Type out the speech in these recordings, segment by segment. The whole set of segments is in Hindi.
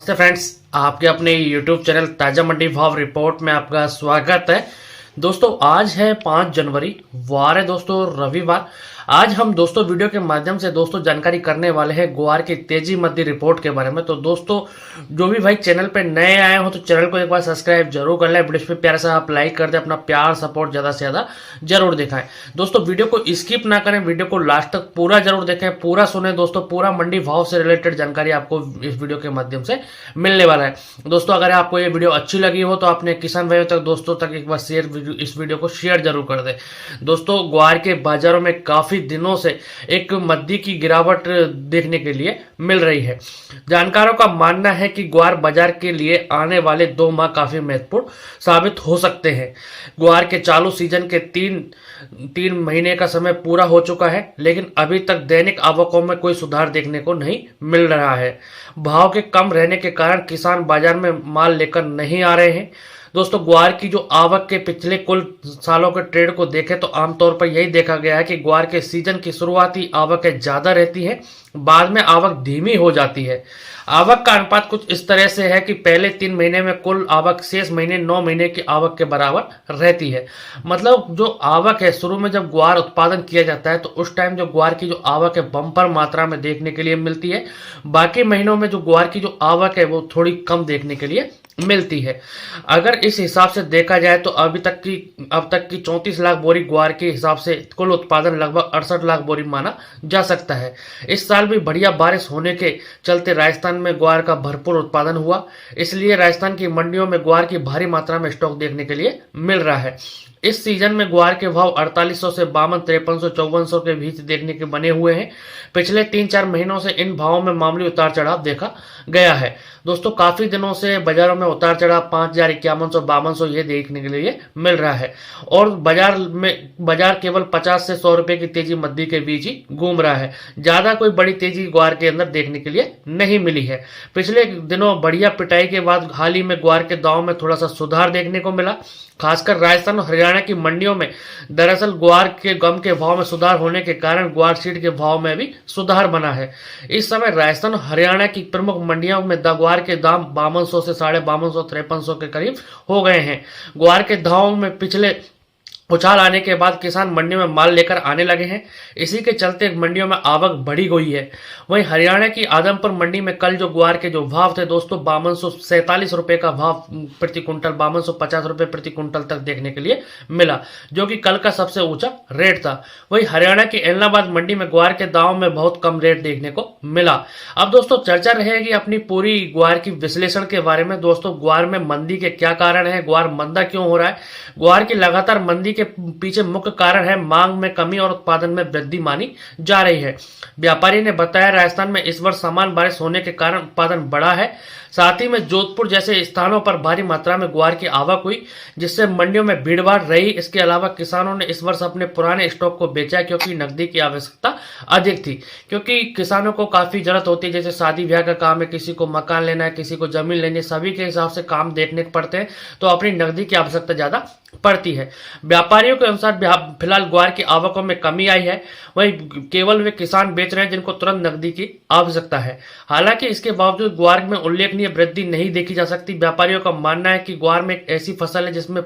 नमस्ते फ्रेंड्स, आपके अपने YouTube चैनल ताजा मंडी भाव रिपोर्ट में आपका स्वागत है। दोस्तों आज है 5 जनवरी, वार है दोस्तों रविवार। आज हम दोस्तों वीडियो के माध्यम से दोस्तों जानकारी करने वाले हैं ग्वार की तेजी मंदी रिपोर्ट के बारे में। तो दोस्तों जो भी भाई चैनल पे नए आए हो तो चैनल को एक बार सब्सक्राइब जरूर कर लें। वीडियो पे प्यारा सा आप लाइक कर दें, अपना प्यार सपोर्ट ज़्यादा से ज़्यादा जरूर दिखाएं। दोस्तों वीडियो को स्किप ना करें, वीडियो को लास्ट तक पूरा जरूर देखें, पूरा सुने दोस्तों। पूरा मंडी भाव से रिलेटेड जानकारी आपको इस वीडियो के माध्यम से मिलने वाला है। दोस्तों अगर आपको ये वीडियो अच्छी लगी हो तो अपने किसान भाइयों तक दोस्तों तक एक बार इस वीडियो को शेयर जरूर कर दें। दोस्तों ग्वार के बाजारों में काफी दिनों से एक मंदी की गिरावट देखने के लिए मिल रही है। जानकारों का मानना है कि ग्वार बाजार के लिए आने वाले 2 माह काफी महत्वपूर्ण साबित हो सकते हैं। ग्वार के चालू सीजन के तीन महीने का समय पूरा हो चुका है, लेकिन अभी तक दैनिक आवकों में कोई सुधार देखने को नहीं मिल रहा है। भाव के कम रहने के कारण किसान बाजार में माल लेकर नहीं आ रहे हैं। दोस्तों ग्वार की जो आवक के पिछले कुल सालों के ट्रेड को देखें तो आमतौर पर यही देखा गया है कि ग्वार के सीजन की शुरुआती आवकें ज्यादा रहती है, बाद में आवक धीमी हो जाती है। आवक का अनुपात कुछ इस तरह से है कि पहले 3 महीने में कुल आवक शेष महीने 9 महीने की आवक के बराबर रहती है। मतलब जो आवक है शुरू में जब ग्वार उत्पादन किया जाता है तो उस टाइम जो ग्वार की जो आवक है बम्पर मात्रा में देखने के लिए मिलती है। बाकी महीनों में जो ग्वार की जो आवक है वो थोड़ी कम देखने के लिए मिलती है। अगर इस हिसाब से देखा जाए तो अब तक की 34 लाख बोरी ग्वार के हिसाब से कुल उत्पादन लगभग 68 लाख बोरी माना जा सकता है। इस साल भी बढ़िया बारिश होने के चलते राजस्थान में ग्वार का भरपूर उत्पादन हुआ, इसलिए राजस्थान की मंडियों में ग्वार की भारी मात्रा में स्टॉक देखने के लिए मिल रहा है। इस सीजन में ग्वार के भाव 4800 से 52, 5300, 5400 के बीच देखने के बने हुए हैं। पिछले 3-4 महीनों से इन भावों में मामूली उतार चढ़ाव देखा गया है। दोस्तों काफी दिनों से बाजारों में उतार चढ़ाव 5000, 5100, 5200 ये देखने के लिए मिल रहा है और बाजार केवल 50 से 100 रुपए की तेजी मंदी के बीच ही घूम रहा है। ज्यादा कोई बड़ी तेजी ग्वार के अंदर देखने के लिए नहीं मिली है। पिछले दिनों बढ़िया पिटाई के बाद हाल ही में ग्वार के दामों में थोड़ा सा सुधार देखने को मिला। खासकर राजस्थान और हरियाणा की मंडियों में दरअसल ग्वार के गम के भाव में सुधार होने के कारण ग्वार सीड के भाव में भी सुधार बना है। इस समय राजस्थान और हरियाणा की प्रमुख मंडियों में ग्वार के दाम 5200 से 5250, 5300 के करीब हो गए हैं। ग्वार के दामों में पिछले उछाल आने के बाद किसान मंडियों में माल लेकर आने लगे हैं। इसी के चलते मंडियों में आवक बढ़ी हुई है। वहीं हरियाणा की आदमपुर मंडी में कल जो ग्वार के जो भाव थे दोस्तों 5247 रुपए का भाव प्रति कुंटल, 5250 रुपए प्रति कुंटल तक देखने के लिए मिला, जो कि कल का सबसे ऊंचा रेट था। वहीं हरियाणा की एलनाबाद मंडी में ग्वार के दाम में बहुत कम रेट देखने को मिला। अब दोस्तों चर्चा रहेगी अपनी पूरी ग्वार की विश्लेषण के बारे में। दोस्तों ग्वार में मंदी के क्या कारण है, ग्वार मंदा क्यों हो रहा है। ग्वार की लगातार मंदी के पीछे मुख्य कारण है मांग में कमी और उत्पादन में वृद्धि मानी जा रही है। व्यापारी ने बताया राजस्थान में इस वर्ष समान बारिश होने के कारण उत्पादन बढ़ा है। साथ ही में जोधपुर जैसे स्थानों पर भारी मात्रा में ग्वार की आवक हुई, जिससे मंडियों में भीड़ भाड़ रही। इसके अलावा किसानों ने इस वर्ष अपने पुराने स्टॉक को बेचा क्योंकि नकदी की आवश्यकता अधिक थी। क्योंकि किसानों को काफी जरूरत होती है, जैसे शादी ब्याह का काम है, किसी को मकान लेना है, किसी को जमीन लेनी है, सभी के हिसाब से काम देखने पड़ते हैं, तो अपनी नकदी की आवश्यकता ज्यादा पड़ती है। व्यापारियों के अनुसार फिलहाल ग्वार की आवकों में कमी आई है। वहीं केवल वे किसान बेच रहे हैं जिनको तुरंत नकदी की आवश्यकता है। हालांकि इसके बावजूद ग्वार में उल्लेखनीय वृद्धि नहीं देखी जा सकती। व्यापारियों का मानना है कि ग्वार में एक ऐसी फसल है जिसमें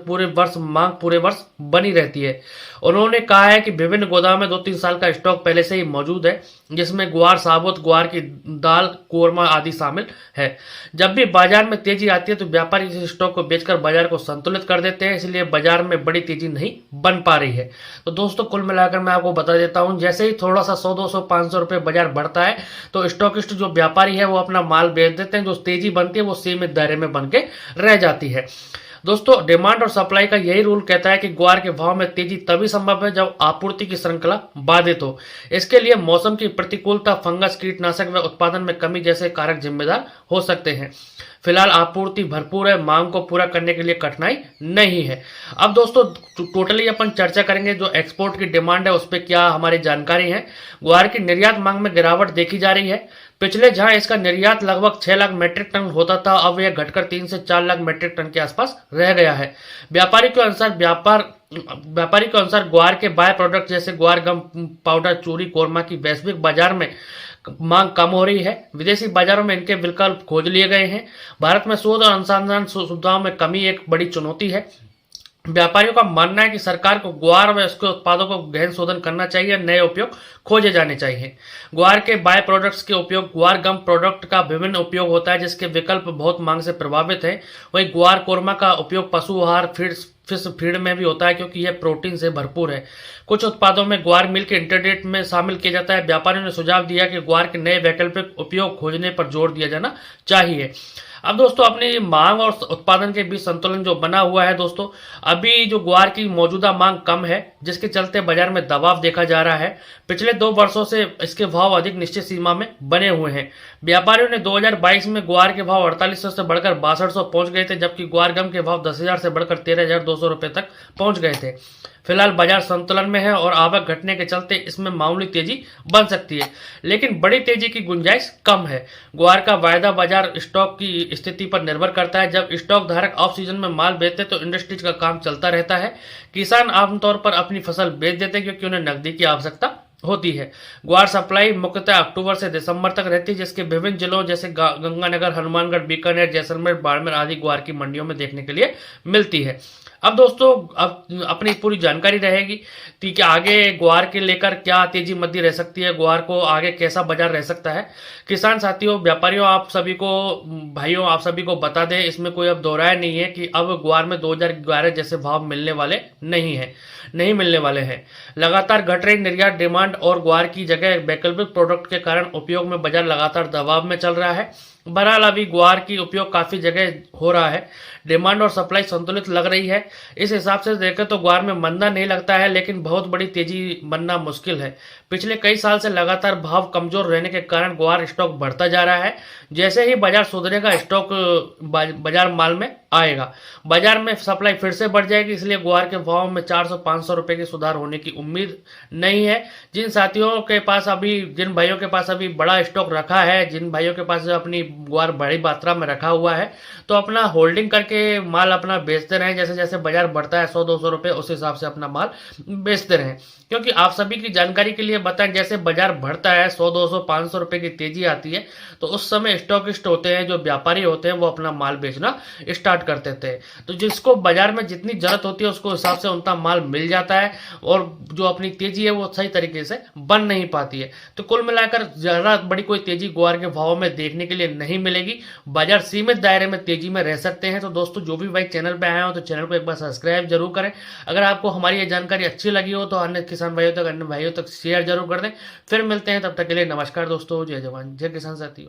मांग पूरे वर्ष बनी रहती है। उन्होंने कहा है कि विभिन्न गोदाम में 2-3 साल का स्टॉक पहले से ही मौजूद है, जिसमें ग्वार साबुत, ग्वार की दाल, कोरमा आदि शामिल है। जब भी बाजार में तेजी आती है तो व्यापारी इस स्टॉक को बेचकर बाजार को संतुलित कर देते हैं, इसलिए बाजार में बड़ी तेजी नहीं बन पा रही है। तो दोस्तों कुल मिलाकर मैं आपको बता देता हूं, जैसे ही थोड़ा सा 100, 200, 500 रुपए बाजार बढ़ता है तो स्टॉकिस्ट जो व्यापारी है वो अपना माल बेच देते हैं। जो तेजी बनती है वो सीमित दायरे में बन के रह जाती है। दोस्तों डिमांड और सप्लाई का यही रूल कहता है कि ग्वार के भाव में तेजी तभी संभव है जब आपूर्ति की श्रृंखला बाधित हो। इसके लिए मौसम की प्रतिकूलता, फंगस, कीटनाशक व उत्पादन में कमी जैसे कारक जिम्मेदार हो सकते हैं। फिलहाल आपूर्ति भरपूर है, मांग को पूरा करने के लिए कठिनाई नहीं है। अब दोस्तों टोटली अपन चर्चा करेंगे जो एक्सपोर्ट की डिमांड है उस पर क्या हमारी जानकारी है। ग्वार की निर्यात मांग में गिरावट देखी जा रही है। पिछले जहां इसका निर्यात लगभग 6 लाख मीट्रिक टन होता था, अब यह घटकर 3 से 4 लाख मीट्रिक टन के आसपास रह गया है। व्यापारी के अनुसार ग्वार के बाय प्रोडक्ट जैसे ग्वार गम पाउडर, चूरी, कोरमा की वैश्विक बाजार में मांग कम हो रही है। विदेशी बाजारों में इनके विकल्प खोज लिए गए हैं। भारत में शोध और अनुसंधान सुविधाओं में कमी एक बड़ी चुनौती है। व्यापारियों का मानना है कि सरकार को ग्वार व इसके उत्पादों को गहन शोधन करना चाहिए, नए उपयोग खोजे जाने चाहिए। ग्वार के बाय प्रोडक्ट्स के उपयोग, ग्वार गम प्रोडक्ट का विभिन्न उपयोग होता है जिसके विकल्प बहुत मांग से प्रभावित है। वहीं ग्वार कोरमा का उपयोग पशु आहार, फिश फीड में भी होता है क्योंकि यह प्रोटीन से भरपूर है। कुछ उत्पादों में ग्वार मिल्क इंटरडेट में शामिल किया जाता है। व्यापारियों ने सुझाव दिया कि ग्वार के नए वैकल्पिक उपयोग खोजने पर जोर दिया जाना चाहिए। अब दोस्तों अपनी मांग और उत्पादन के बीच संतुलन जो बना हुआ है दोस्तों, अभी जो ग्वार की मौजूदा मांग कम है जिसके चलते बाजार में दबाव देखा जा रहा है। पिछले 2 वर्षों से इसके भाव अधिक निश्चित सीमा में बने हुए हैं। व्यापारियों ने 2022 में ग्वार के भाव 4800 से बढ़कर 6200 पहुंच गए थे, जबकि ग्वार गम के भाव 10,000 से बढ़कर 13,200 रुपए तक पहुंच गए थे। फिलहाल बाजार संतुलन में है और आवक घटने के चलते इसमें मामूली तेजी बन सकती है, लेकिन बड़ी तेजी की गुंजाइश कम है। ग्वार का वायदा बाजार स्टॉक की स्थिति पर निर्भर करता है। जब स्टॉक धारक ऑफ सीजन में माल बेचते तो इंडस्ट्रीज का काम चलता रहता है। किसान आमतौर पर अपनी फसल बेच देते हैं क्योंकि उन्हें नकदी की आवश्यकता होती है। ग्वार सप्लाई मुख्यतः अक्टूबर से दिसंबर तक रहती है, जिसके विभिन्न जिलों जैसे गंगानगर, हनुमानगढ़, बीकानेर, जैसलमेर, बाड़मेर आदि ग्वार की मंडियों में देखने के लिए मिलती है। अब दोस्तों अब अपनी पूरी जानकारी रहेगी कि आगे ग्वार के लेकर क्या तेजी मंदी रह सकती है, ग्वार को आगे कैसा बाजार रह सकता है। किसान साथियों, व्यापारियों, आप सभी को, भाइयों, आप सभी को बता दें, इसमें कोई अब दोहराया नहीं है कि अब ग्वार में 2011 जैसे भाव मिलने वाले नहीं मिलने वाले हैं। लगातार घट रही निर्यात डिमांड और ग्वार की जगह वैकल्पिक प्रोडक्ट के कारण उपयोग में बाजार लगातार दबाव में चल रहा है। बहरहाल अभी ग्वार की उपयोग काफी जगह हो रहा है। डिमांड और सप्लाई संतुलित लग रही है। इस हिसाब से देखें तो ग्वार में मंदा नहीं लगता है, लेकिन बहुत बड़ी तेजी बनना मुश्किल है। पिछले कई साल से लगातार भाव कमजोर रहने के कारण ग्वार स्टॉक बढ़ता जा रहा है। जैसे ही बाजार सुधरेगा, स्टॉक बाजार माल में आएगा, बाजार में सप्लाई फिर से बढ़ जाएगी। इसलिए ग्वार के भाव में 400-500 रुपए की सुधार होने की उम्मीद नहीं है। जिन भाइयों के पास अभी बड़ा स्टॉक रखा है, जिन भाइयों के पास अपनी ग्वार बड़ी मात्रा में रखा हुआ है, तो अपना होल्डिंग करके माल अपना बेचते रहें। जैसे जैसे बाजार बढ़ता है 100-200 रुपए, उस हिसाब से अपना माल बेचते रहें। क्योंकि आप सभी की जानकारी के लिए बताएं, जैसे बाजार बढ़ता है 100-200-500 रुपए की तेजी आती है, तो उस समय स्टॉकिस्ट होते हैं, जो व्यापारी होते हैं, वो अपना माल बेचना स्टार्ट कर देते हैं। तो जिसको बाजार में जितनी जरूरत होती है उसको हिसाब से उनका माल मिल जाता है और जो अपनी तेजी है वो सही तरीके से बन नहीं पाती है। तो कुल मिलाकर ज्यादा बड़ी कोई तेजी ग्वार के भाव में देखने के लिए नहीं मिलेगी। बाजार सीमित दायरे में तेजी में रह सकते हैं। तो दोस्तों, जो भी भाई चैनल पे आए हो तो चैनल को एक बार सब्सक्राइब जरूर करें। अगर आपको हमारी ये जानकारी अच्छी लगी हो तो अन्य किसान भाइयों तक, अन्य भाइयों तक शेयर जरूर कर दें। फिर मिलते हैं, तब तक के लिए नमस्कार दोस्तों। जय जवान जय किसान साथियों।